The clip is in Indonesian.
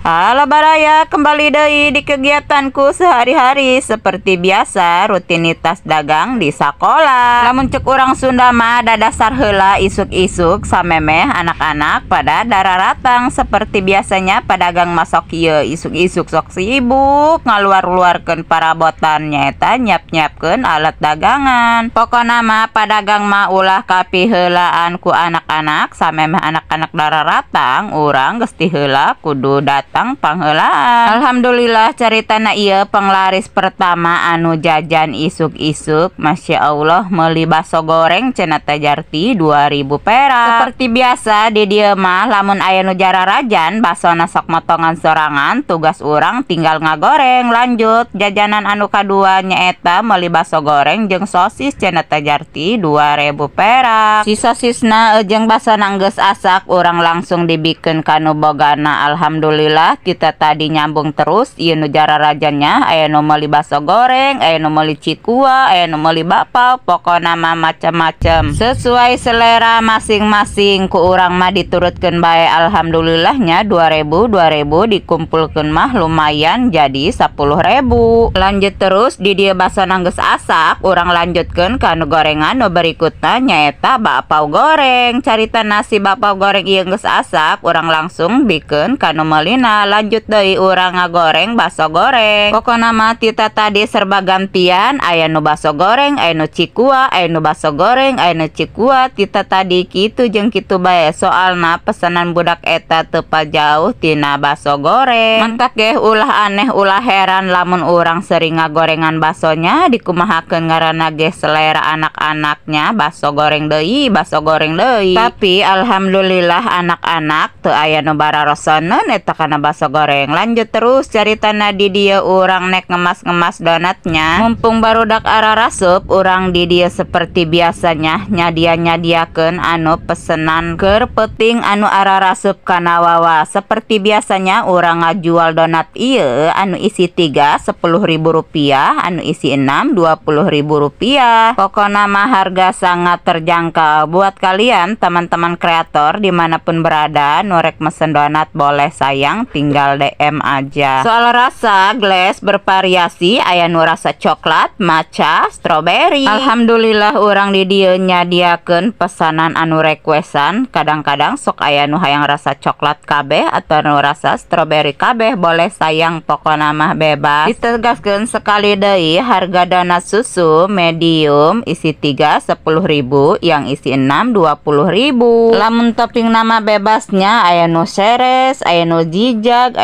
Halo Baraya, kembali deui di kegiatanku sehari-hari seperti biasa rutinitas dagang di sakola. Lamun cek urang Sunda mah da dasar heula isuk-isuk samemeh anak-anak pada dararatang seperti biasanya pedagang masok ieu isuk-isuk sok sibuk ngaluar-luarkeun parabotan nyaeta nyiap-nyiapkeun alat dagangan. Pokona mah pedagang mah ulah kapiheulaan ku anak-anak samemeh anak-anak dararatang urang geus ti heula kudu datang pangheulaan. Alhamdulillah caritana ieu penglaris pertama anu jajan isuk-isuk Masya Allah meuli baso goreng cenah teh Jarti 2000 perak. Seperti biasa di dieu mah lamun aya nu jararajan basona sok motongan sorangan, tugas urang tinggal ngagoreng. Lanjut jajanan anu kadua nyaeta meuli baso goreng jeung sosis cenah teh Jarti 2000 perak. Si sosisna jeung basona geus asak urang langsung dibikeun kanu bogana. Alhamdulillah kita tadi nyambung terus ieu nu jararajannya aya nu meuli baso goreng, aya nu meuli cikua, aya nu meuli bapau, pokona mah macem-macem sesuai selera masing-masing. Ku urang mah diturutkeun bae alhamdulillahnya 2000 dikumpulkeun mah lumayan jadi 10.000. Lanjut terus di dieu basona geus asak urang lanjutkeun ka nu gorengan nu berikutna nyaeta bapau goreng. Carita nasi bapau goreng ieu geus asak urang langsung bikeun ka nu meulina. Lanjut deui urang ngagoreng baso goreng. Pokona mah kita tadi serba gantian, aya nu baso goreng, aya nu cikua, aya nu baso goreng, aya nu cikua. Kita tadi kitu jeung kitu bae soalna pesanan budak eta teu pajauh tina baso goreng. Mentak ge ulah aneh ulah heran lamun urang sering ngagorengan basonya dikumahakeun ngaranna ge selera anak-anaknya baso goreng deui, baso goreng deui. Tapi alhamdulillah anak-anak teu aya nu bararosoneun eta kana baso goreng. Lanjut terus caritana di dieu urang nek ngemas-ngemas donatnya. Mumpung barudak ararasup urang di dieu seperti biasanya nyadia-nyadiakeun anu pesenan keur peuting anu ararasup kana wawa. Seperti biasanya urang ngajual donat ieu anu isi 3 Rp10.000, anu isi 6 Rp20.000. Pokona mah harga sangat terjangkau buat kalian teman-teman kreator dimanapun berada. Nurek mesen donat boleh sayang tinggal DM aja. Soal rasa glass bervariasi, aya nu rasa coklat, matcha, strawberry. Alhamdulillah urang di dieu nyadiakeun pesanan anu requestan. Kadang-kadang sok aya nu hayang rasa coklat kabeh atau nu rasa strawberry kabeh boleh sayang, pokona mah bebas. Ditegaskeun sekali deui harga donat susu medium isi 3 Rp10.000, yang isi 6 Rp20.000. Lamun topping nama bebasnya aya nu seres, aya nu jijag, aya